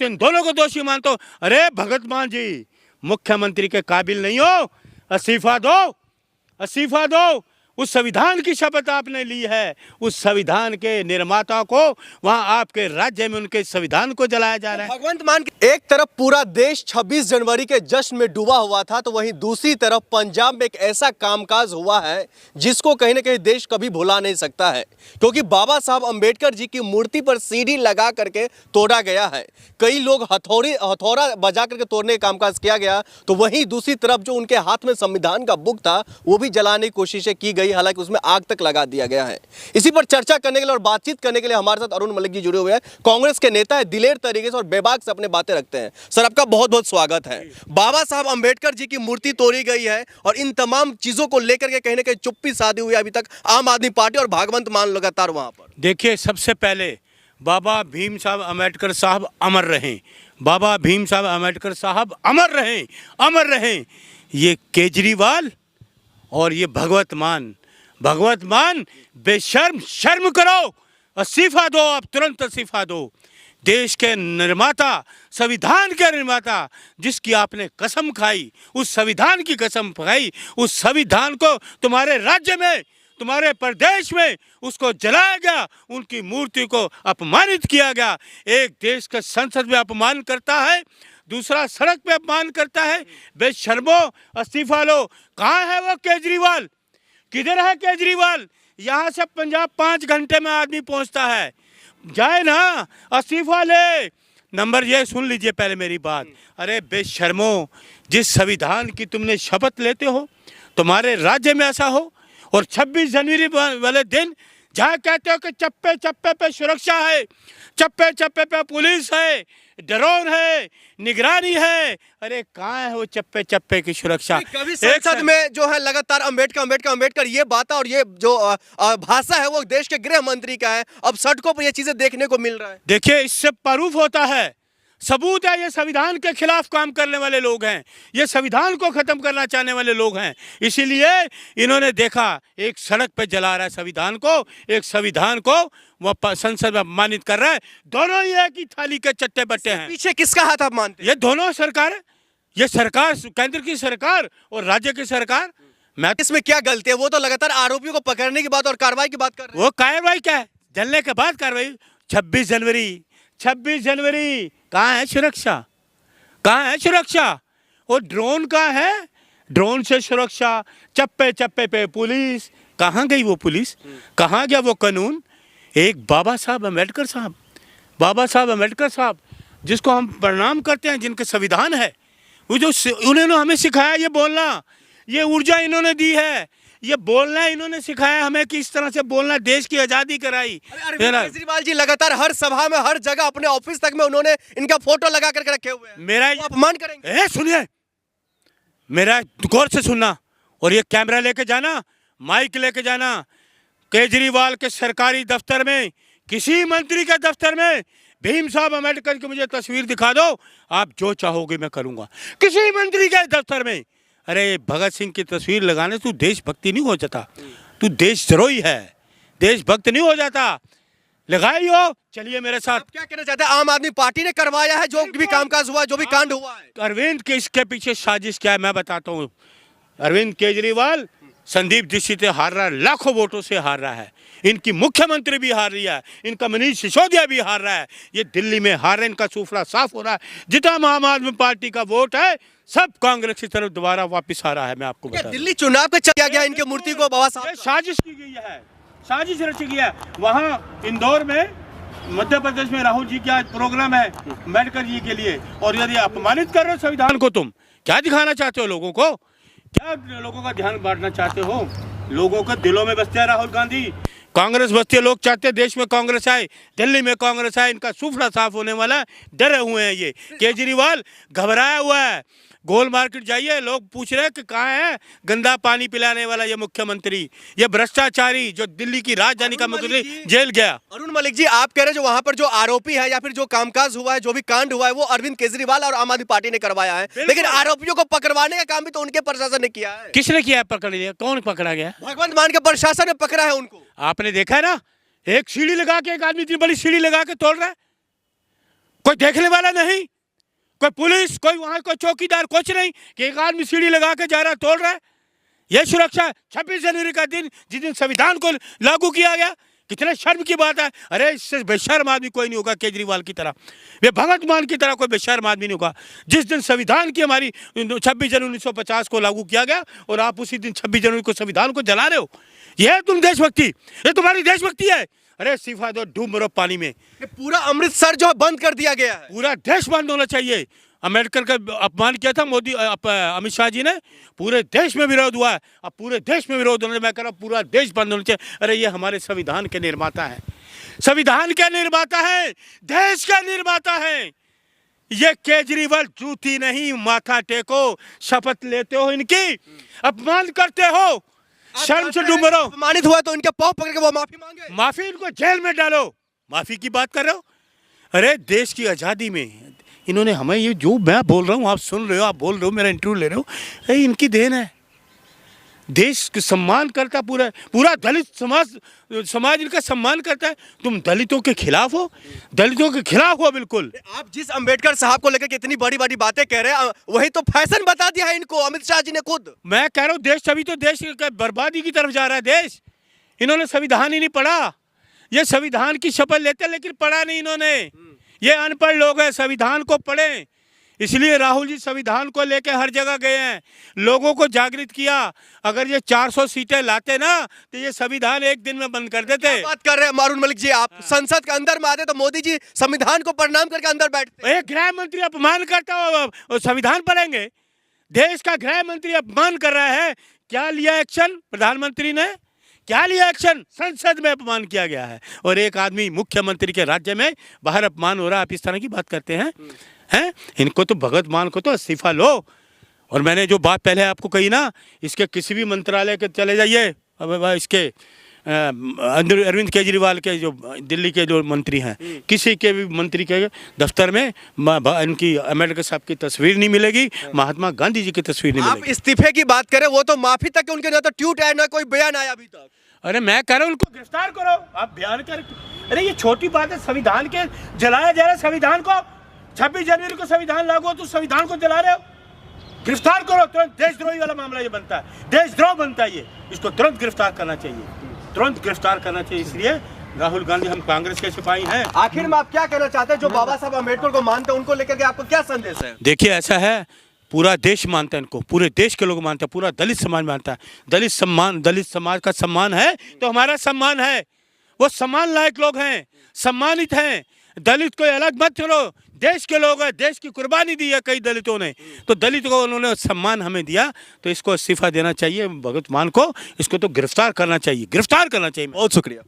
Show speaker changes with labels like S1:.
S1: तो इन दोनों को दोषी मानता हूं। अरे भगत मान जी, मुख्यमंत्री के काबिल नहीं हो, इस्तीफा दो, इस्तीफा दो। उस संविधान की शपथ आपने ली है, उस संविधान के निर्माता को वहां आपके राज्य में उनके संविधान को जलाया जा रहा है।
S2: भगवंत मान, एक तरफ पूरा देश 26 जनवरी के जश्न में डूबा हुआ था, तो वहीं दूसरी तरफ पंजाब में एक ऐसा कामकाज हुआ है जिसको कहीं ना कहीं देश कभी भुला नहीं सकता है, क्योंकि बाबा साहब अंबेडकर जी की मूर्ति पर सीढ़ी लगा करके तोड़ा गया है। कई लोग हथौड़ा बजा करके तोड़ने का कामकाज किया गया, तो वहीं दूसरी तरफ जो उनके हाथ में संविधान का बुक था वो भी जलाने की कोशिशें की गई, हालांकि उसमें आग तक लगा दिया गया है। इसी पर चर्चा करने के लिए और बातचीत करने के लिए हमारे साथ अरुण मलिक जी जुड़े हुए हैं। कांग्रेस के नेता है, दिलेर तरीके से और बेबाक से अपने बातें रखते हैं। सर, आपका बहुत बहुत स्वागत है। बाबा साहब अंबेडकर जी की मूर्ति तोड़ी गई है और इन तमाम चीजों को लेकर के कहीं ना कहीं चुप्पी साधी हुई अभी तक आम आदमी पार्टी और भगवंत मान लगातार वहां पर।
S1: देखिए, सबसे पहले बाबा भीम साहब अम्बेडकर साहब अमर रहें, बाबा भीम साहब अम्बेडकर साहब अमर रहें, अमर रहें। ये केजरीवाल और ये भगवत मान बेशर्म, शर्म करो, इस्तीफा दो, आप तुरंत इस्तीफा दो। देश के निर्माता, संविधान के निर्माता, जिसकी आपने कसम खाई, उस संविधान की कसम खाई, उस संविधान को तुम्हारे राज्य में, तुम्हारे प्रदेश में उसको जलाया गया, उनकी मूर्ति को अपमानित किया गया। एक देश के संसद में अपमान करता है, दूसरा सड़क पे अपमान करता है। बेशर्मो, इस्तीफा लो। कहाँ है वो केजरीवाल? किधर है केजरीवाल? यहाँ से पंजाब 5 घंटे में आदमी पहुँचता है, जाए ना, इस्तीफा ले। नंबर ये, सुन लीजिए पहले मेरी बात। अरे बेशर्मो, जिस संविधान की तुमने शपथ लेते हो, तुम्हारे राज्य में ऐसा हो, और 26 जनवरी वाले दिन जहाँ कहते हो कि चप्पे चप्पे पे सुरक्षा है, चप्पे चप्पे पे पुलिस है, ड्रोन है, निगरानी है। अरे कहाँ है वो चप्पे चप्पे की सुरक्षा?
S2: कभी संसद में जो है लगातार अंबेडकर ये बात और ये जो भाषा है वो देश के गृह मंत्री का है, अब सड़कों पर ये चीजें देखने को मिल रहा है।
S1: देखिए, इससे प्रूफ होता है, सबूत है, ये संविधान के खिलाफ काम करने वाले लोग हैं, ये संविधान को खत्म करना चाहने वाले लोग हैं। इसीलिए इन्होंने देखा एक सड़क पे जला रहा है संविधान को, एक संविधान को वह संसद में अपमानित कर रहा है। दोनों ही एक ही थाली के चट्टे बट्टे हैं।
S2: पीछे किसका हाथ आप मानते हैं?
S1: ये दोनों सरकार, ये सरकार, केंद्र की सरकार और राज्य की सरकार। मैं
S2: इसमें क्या गलती है? वो तो लगातार आरोपियों को पकड़ने की बात और कार्रवाई की बात कर रहे हैं।
S1: वो कार्रवाई क्या है? जलने के बाद कार्रवाई। 26 जनवरी कहाँ है सुरक्षा? कहाँ है सुरक्षा? वो ड्रोन कहाँ है? ड्रोन से सुरक्षा, चप्पे चप्पे पे पुलिस, कहाँ गई वो पुलिस? कहाँ गया वो कानून? एक बाबा साहब अम्बेडकर साहब जिसको हम प्रणाम करते हैं, जिनके संविधान है, वो जो उन्होंने हमें सिखाया ये बोलना, ये ऊर्जा इन्होंने दी है, ये बोलना इन्होंने सिखाया हमें कि इस तरह से बोलना, देश की आजादी कराई।
S2: अरविंद केजरीवाल जी लगातार हर सभा में, हर जगह, अपने ऑफिस तक में उन्होंने इनका फोटो लगा करके रखे हुए हैं।
S1: मेरा
S2: अपमान करेंगे?
S1: सुनिए, मेरा गौर से सुनना, और ये कैमरा लेके जाना, माइक लेके जाना। केजरीवाल के सरकारी दफ्तर में, किसी मंत्री के दफ्तर में भीम साहब अम्बेडकर की मुझे तस्वीर दिखा दो, आप जो चाहोगे मैं करूंगा। किसी मंत्री के दफ्तर में। अरे भगत सिंह की तस्वीर लगाने तू देशभक्ति नहीं हो जाता, तू देशद्रोही है, देशभक्त नहीं हो जाता। लगाई हो, चलिए मेरे साथ।
S2: आप क्या कहना चाहते हैं? आम आदमी पार्टी ने करवाया है जो भी कामकाज हुआ, जो भी कांड हुआ है।
S1: अरविंद के इसके पीछे साजिश क्या है मैं बताता हूँ। अरविंद केजरीवाल संदीप दीक्षित से हार रहा है, लाखों वोटों से हार रहा है, इनकी मुख्यमंत्री भी हार रही है, इनका मनीष सिसोदिया भी हार रहा है, ये दिल्ली में हार रहे, इनका सूफला साफ हो रहा है। जितना आम आदमी पार्टी का वोट है सब कांग्रेस की तरफ दोबारा वापस आ रहा है। मैं आपको बता,
S2: दिल्ली चुनाव पे चला गया इनके मूर्ति को बाबा साहब,
S1: साजिश की गई है, साजिश रची गई है। वहाँ इंदौर में, मध्य प्रदेश में राहुल जी का प्रोग्राम है अम्बेडकर जी के लिए, और यदि अपमानित कर रहे हो संविधान को, तुम क्या दिखाना चाहते हो लोगों को? क्या लोगों का ध्यान बांटना चाहते हो? लोगों के दिलों में बसते हैं राहुल गांधी, कांग्रेस बसती है। लोग चाहते हैं देश में कांग्रेस आए, दिल्ली में कांग्रेस आए, इनका सूफड़ा साफ होने वाला है, डरे हुए हैं ये। केजरीवाल घबराया हुआ है। गोल मार्केट जाइए, लोग पूछ रहे हैं कि कहाँ है गंदा पानी पिलाने वाला ये मुख्यमंत्री, ये भ्रष्टाचारी जो दिल्ली की राजधानी का मुख्यमंत्री जेल गया।
S2: अरुण मलिक जी, आप कह रहे हैं जो वहां पर जो आरोपी है या फिर जो कामकाज हुआ है, जो भी कांड हुआ है, वो अरविंद केजरीवाल और आम आदमी पार्टी ने करवाया है, लेकिन आरोपियों को पकड़वाने का काम भी तो उनके प्रशासन ने किया है।
S1: किसने किया है? पकड़ लिया? कौन पकड़ा गया?
S2: भगवंत मान के प्रशासन ने पकड़ा है उनको।
S1: आपने देखा है ना, एक सीढ़ी लगा के, एक आदमी इतनी बड़ी सीढ़ी लगा के तोड़ रहा है। कोई देखने वाला नहीं, कोई पुलिस, कोई वहां कोई चौकीदार, कुछ नहीं कि एक आदमी सीढ़ी लगा के जा रहा तोड़ रहा है। यह सुरक्षा 26 जनवरी का दिन, जिस दिन संविधान को लागू किया गया, कितने शर्म की बात है। अरे इससे बेशर्म आदमी कोई नहीं होगा केजरीवाल की तरह, वे भगत मान की तरह कोई बेशर्म आदमी नहीं होगा। जिस दिन संविधान की हमारी 26 जनवरी 1950 को लागू किया गया और आप उसी दिन 26 जनवरी को संविधान को जला रहे हो, यह है तुम देशभक्ति? ये तुम्हारी देशभक्ति है? अरे इस्तीफा दो, डूब मरो पानी में।
S2: ये पूरा अमृतसर जो है बंद कर दिया गया है।
S1: पूरा देश बंद होना चाहिए। अम्बेडकर का अपमान किया था मोदी अमित शाह जी ने, पूरे देश में विरोध हुआ है। अब पूरे देश में विरोध होने, मैं कह रहा हूँ पूरा देश बंद होना चाहिए। अरे ये हमारे संविधान के निर्माता हैं, संविधान के निर्माता हैं, देश का निर्माता है। ये केजरीवाल जूती नहीं, माथा टेको, शपथ लेते हो इनकी, अपमान करते हो, शर्म से डूब मरो।
S2: अपमानित हुआ तो इनके पाँव पकड़ के वो माफी मांगे।
S1: माफी, इनको जेल में डालो। माफी की बात कर रहे हो? अरे देश की आज़ादी में इन्होंने हमें, ये जो मैं बोल रहा हूँ आप सुन रहे हो, आप बोल रहे हो, मेरा इंटरव्यू ले रहे हो, ये इनकी देन है। देश का सम्मान करता पूरा पूरा दलित समाज इनका सम्मान करता है। तुम दलितों के खिलाफ हो, दलितों के खिलाफ हो बिल्कुल।
S2: आप जिस अंबेडकर साहब को लेकर कितनी बड़ी बड़ी बातें कह रहे हैं, वही तो फैशन बता दिया है इनको अमित शाह जी ने खुद। मैं
S1: कह रहा हूँ देश, अभी तो देश बर्बादी की तरफ जा रहा है देश। इन्होंने संविधान ही नहीं पढ़ा। ये संविधान की शपथ लेते लेकिन पढ़ा नहीं इन्होंने। ये अनपढ़ लोग हैं, संविधान को पढ़ें। इसलिए राहुल जी संविधान को लेके हर जगह गए हैं, लोगों को जागृत किया। अगर ये 400 सीटें लाते ना तो ये संविधान एक दिन में बंद कर देते।
S2: बात कर रहे हैं मारून मलिक जी, आप संसद के अंदर में आते तो मोदी जी संविधान को प्रणाम करके अंदर बैठते।
S1: एक गृह मंत्री अपमान करता हो, संविधान पढ़ेंगे? देश का गृह मंत्री अपमान कर रहा है, क्या लिया एक्शन प्रधानमंत्री ने? क्या लिया एक्शन? संसद में अपमान किया गया है और एक आदमी मुख्यमंत्री के राज्य में बाहर अपमान हो रहा है। आप इस तरह की बात करते हैं? हैं? इनको तो भगत मान को तो इस्तीफा लो। और मैंने जो बात पहले आपको कही ना, इसके किसी भी मंत्रालय के चले जाइए, अब इसके अरविंद केजरीवाल के जो दिल्ली के जो मंत्री हैं, किसी के भी मंत्री के दफ्तर में इनकी अम्बेडकर साहब की तस्वीर नहीं मिलेगी, महात्मा गांधी जी की तस्वीर नहीं मिलेगी।
S2: आप इस्तीफे की बात करें, वो तो माफी तक उनके ना तो ट्वीट है ना कोई बयान आया अभी तक।
S1: अरे मैं कह रहा हूँ उनको गिरफ्तार करो, आप बयान कर। अरे ये छोटी बात है, संविधान के जलाया जा रहा है संविधान को। 26 जनवरी को संविधान लागू हो तो संविधान को जला रहे हो, गिरफ्तार करो तुरंत। देशद्रोही वाला मामला ये बनता है, देशद्रोह बनता है ये, इसको तुरंत गिरफ्तार करना चाहिए, तुरंत गिरफ्तार करना चाहिए। इसलिए राहुल गांधी, हम कांग्रेस के सिपाही हैं।
S2: आखिर में आप क्या कहना चाहते हैं? जो बाबा साहब अम्बेडकर को मानते हैं उनको लेकर के आपको क्या संदेश है?
S1: देखिए ऐसा है, पूरा देश मानता है इनको, पूरे देश के लोग मानते हैं, पूरा दलित समाज मानता है। दलित समाज का सम्मान है तो हमारा सम्मान है। वो सम्मान लायक लोग हैं, सम्मानित हैं। दलित को अलग मत करो, देश के लोग हैं, देश की कुर्बानी दी है कई दलितों ने, तो दलित को उन्होंने सम्मान हमें दिया, तो इसको इस्तीफा देना चाहिए भगत मान को। इसको तो गिरफ्तार करना चाहिए, गिरफ्तार करना चाहिए।
S2: बहुत शुक्रिया।